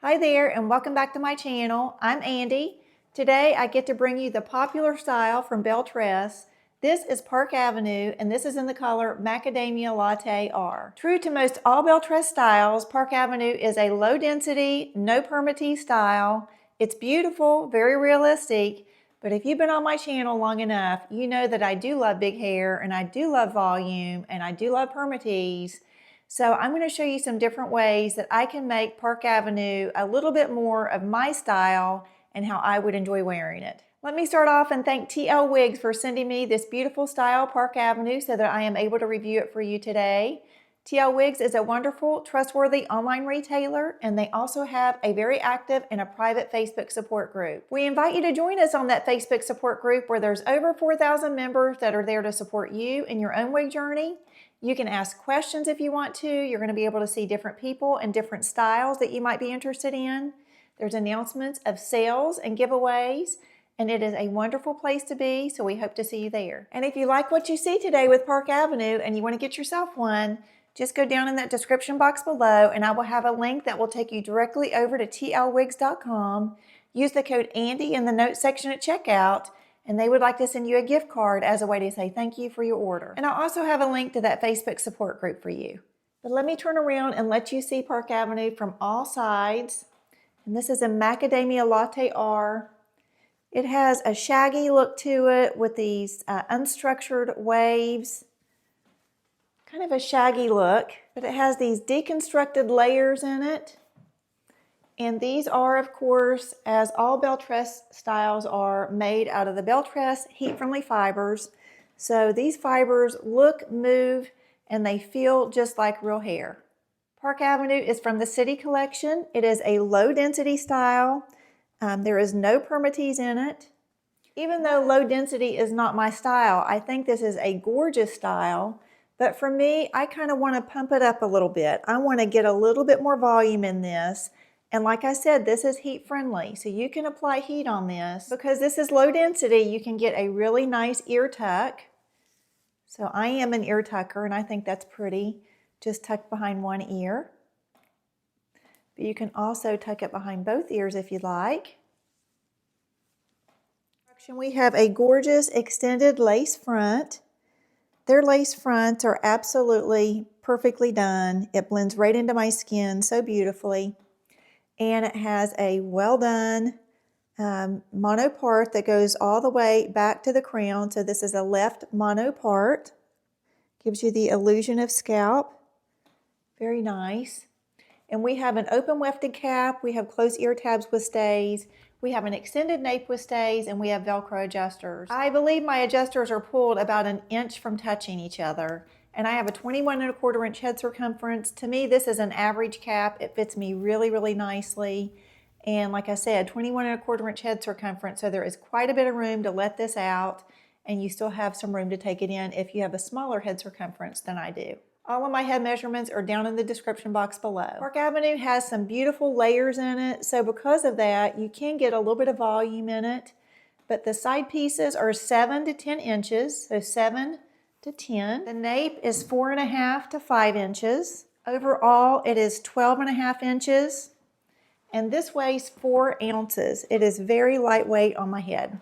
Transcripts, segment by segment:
Hi there and welcome back to my channel. I'm Andy. Today I get to bring you the popular style from Belle Tress. This is Park Avenue and this is in the color Macadamia Latte-R. True to most all Belle Tress styles, Park Avenue is a low density, no permatease style. It's beautiful, very realistic, but if you've been on my channel long enough, you know that I do love big hair and I do love volume and I do love permatease. So I'm going to show you some different ways that I can make Park Avenue a little bit more of my style and how I would enjoy wearing it. Let me start off and thank TL Wigs for sending me this beautiful style Park Avenue so that I am able to review it for you today. TL Wigs is a wonderful, trustworthy online retailer, and they also have a very active and a private Facebook support group. We invite you to join us on that Facebook support group where there's over 4,000 members that are there to support you in your own wig journey. You can ask questions if you want to. You're going to be able to see different people and different styles that you might be interested in. There's announcements of sales and giveaways, and it is a wonderful place to be, so we hope to see you there. And if you like what you see today with Park Avenue and you want to get yourself one, just go down in that description box below and I will have a link that will take you directly over to tlwigs.com. Use the code ANDY in the notes section at checkout, and they would like to send you a gift card as a way to say thank you for your order. And I also have a link to that Facebook support group for you. But let me turn around and let you see Park Avenue from all sides. And this is a Macadamia Latte-R. It has a shaggy look to it with these unstructured waves. Kind of a shaggy look, but it has these deconstructed layers in it. And these are, of course, as all Belle Tress styles are, made out of the Belle Tress heat-friendly fibers. So these fibers look, move, and they feel just like real hair. Park Avenue is from the City Collection. It is a low-density style. There is no permatease in it. Even though low density is not my style, I think this is a gorgeous style. But for me, I kind of want to pump it up a little bit. I want to get a little bit more volume in this. And like I said, this is heat friendly, so you can apply heat on this. Because this is low density, you can get a really nice ear tuck. So I am an ear tucker, and I think that's pretty. Just tucked behind one ear. But you can also tuck it behind both ears if you like. We have a gorgeous extended lace front. Their lace fronts are absolutely perfectly done. It blends right into my skin so beautifully. And it has a well done mono part that goes all the way back to the crown. So this is a left mono part. Gives you the illusion of scalp. Very nice. And we have an open wefted cap. We have closed ear tabs with stays. We have an extended nape with stays, and we have Velcro adjusters. I believe my adjusters are pulled about an inch from touching each other. And I have a 21¼ inch head circumference. To me, this is an average cap. It fits me really, really nicely. And like I said, 21¼ inch head circumference, so there is quite a bit of room to let this out, and you still have some room to take it in if you have a smaller head circumference than I do. All of my head measurements are down in the description box below. Park Avenue has some beautiful layers in it, so because of that, you can get a little bit of volume in it. But the side pieces are 7 to 10 inches, so 7 to 10. The nape is 4½ to 5 inches. Overall, it is 12½ inches. And this weighs 4 ounces. It is very lightweight on my head.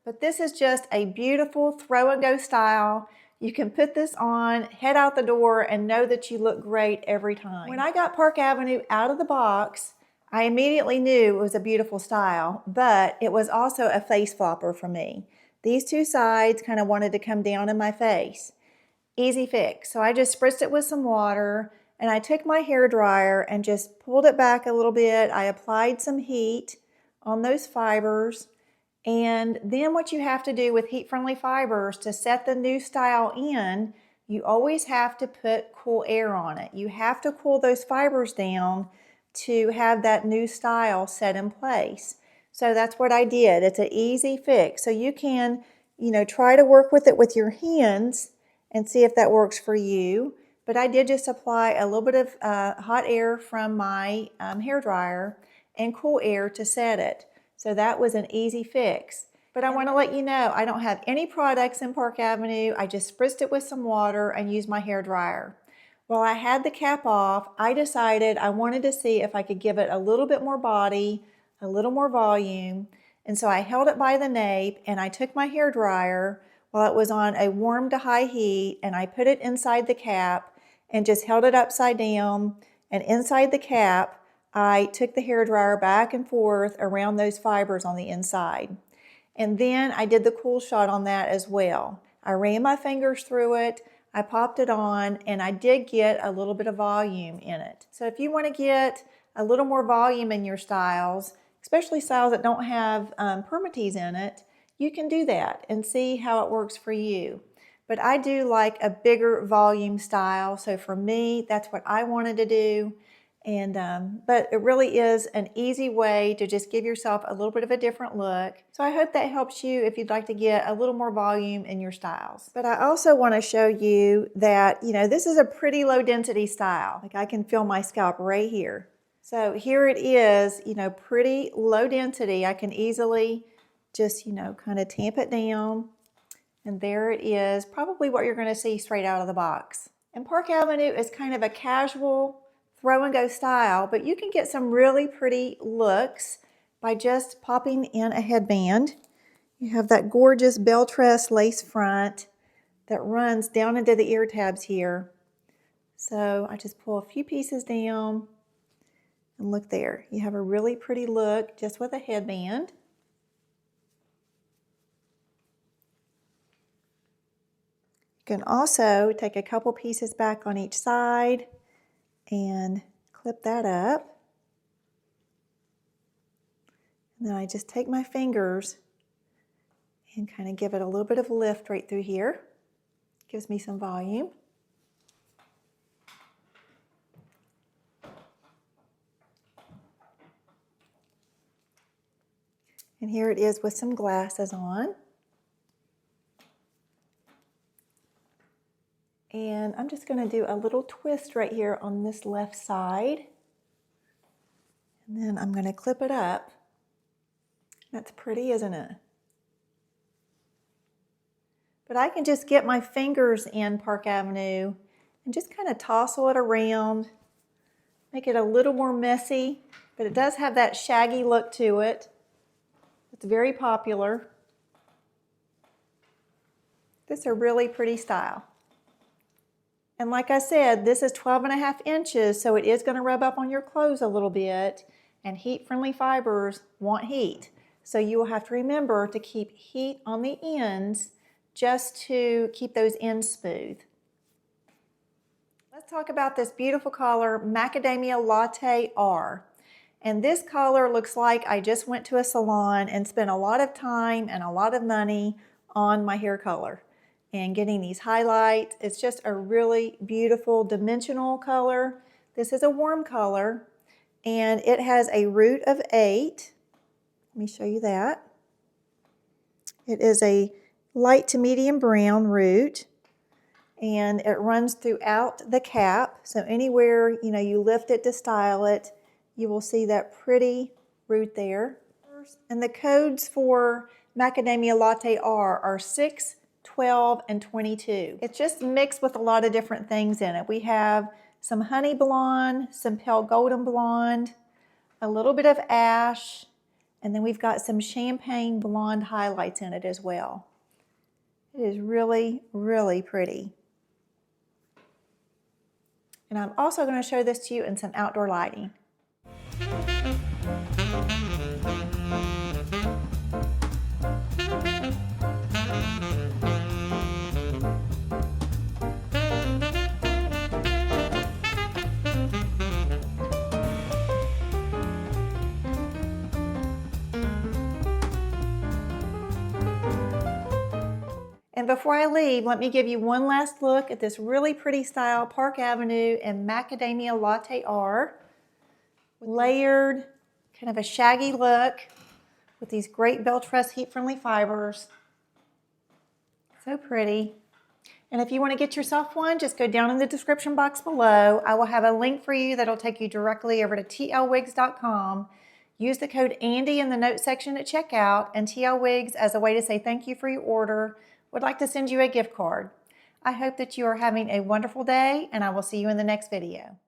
But this is just a beautiful throw and go style. You can put this on, head out the door, and know that you look great every time. When I got Park Avenue out of the box, I immediately knew it was a beautiful style, but it was also a face flopper for me. These two sides kind of wanted to come down in my face. Easy fix. So I just spritzed it with some water, and I took my hair dryer and just pulled it back a little bit. I applied some heat on those fibers. And then what you have to do with heat-friendly fibers to set the new style in, you always have to put cool air on it. You have to cool those fibers down to have that new style set in place. So that's what I did. It's an easy fix. So you can, try to work with it with your hands and see if that works for you. But I did just apply a little bit of hot air from my hair dryer and cool air to set it. So that was an easy fix. But I want to let you know, I don't have any products in Park Avenue. I just spritzed it with some water and used my hair dryer. While I had the cap off, I decided I wanted to see if I could give it a little bit more body, a little more volume. And so I held it by the nape and I took my hair dryer while it was on a warm to high heat and I put it inside the cap and just held it upside down. And inside the cap, I took the hair dryer back and forth around those fibers on the inside. And then I did the cool shot on that as well. I ran my fingers through it, I popped it on, and I did get a little bit of volume in it. So if you want to get a little more volume in your styles, especially styles that don't have permatease in it, you can do that and see how it works for you. But I do like a bigger volume style, so for me, that's what I wanted to do. And but it really is an easy way to just give yourself a little bit of a different look. So I hope that helps you if you'd like to get a little more volume in your styles. But I also want to show you that, this is a pretty low density style. Like I can feel my scalp right here. So here it is, pretty low density. I can easily just, kind of tamp it down. And there it is, probably what you're going to see straight out of the box. And Park Avenue is kind of a casual throw and go style, but you can get some really pretty looks by just popping in a headband. You have that gorgeous Belle Tress lace front that runs down into the ear tabs here. So I just pull a few pieces down and look there. You have a really pretty look just with a headband. You can also take a couple pieces back on each side and clip that up. And then I just take my fingers and kind of give it a little bit of lift right through here. Gives me some volume. And here it is with some glasses on. And I'm just going to do a little twist right here on this left side. And then I'm going to clip it up. That's pretty, isn't it? But I can just get my fingers in Park Avenue and just kind of tousle it around, make it a little more messy, but it does have that shaggy look to it. It's very popular. This is a really pretty style. And like I said, this is 12.5 inches, so it is going to rub up on your clothes a little bit, and heat-friendly fibers want heat. So you will have to remember to keep heat on the ends just to keep those ends smooth. Let's talk about this beautiful color, Macadamia Latte-R. And this color looks like I just went to a salon and spent a lot of time and a lot of money on my hair color and getting these highlights. It's just a really beautiful dimensional color. This is a warm color and it has a root of 8. Let me show you that. It is a light to medium brown root and it runs throughout the cap. So anywhere you lift it to style it, you will see that pretty root there. And the codes for Macadamia Latte-R are 6, 12, and 22. It's just mixed with a lot of different things in it. We have some honey blonde, some pale golden blonde, a little bit of ash, and then we've got some champagne blonde highlights in it as well. It is really, really pretty. And I'm also going to show this to you in some outdoor lighting. And before I leave, let me give you one last look at this really pretty style Park Avenue and Macadamia Latte-R. Layered, kind of a shaggy look with these great Belle Tress heat-friendly fibers. So pretty. And if you want to get yourself one, just go down in the description box below. I will have a link for you that'll take you directly over to tlwigs.com. Use the code Andy in the notes section at checkout, and TL Wigs, as a way to say thank you for your order, would like to send you a gift card. I hope that you are having a wonderful day, and I will see you in the next video.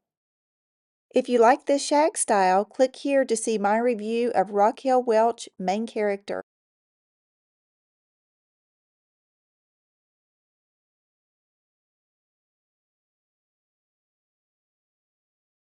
If you like this shag style, click here to see my review of Raquel Welch main character.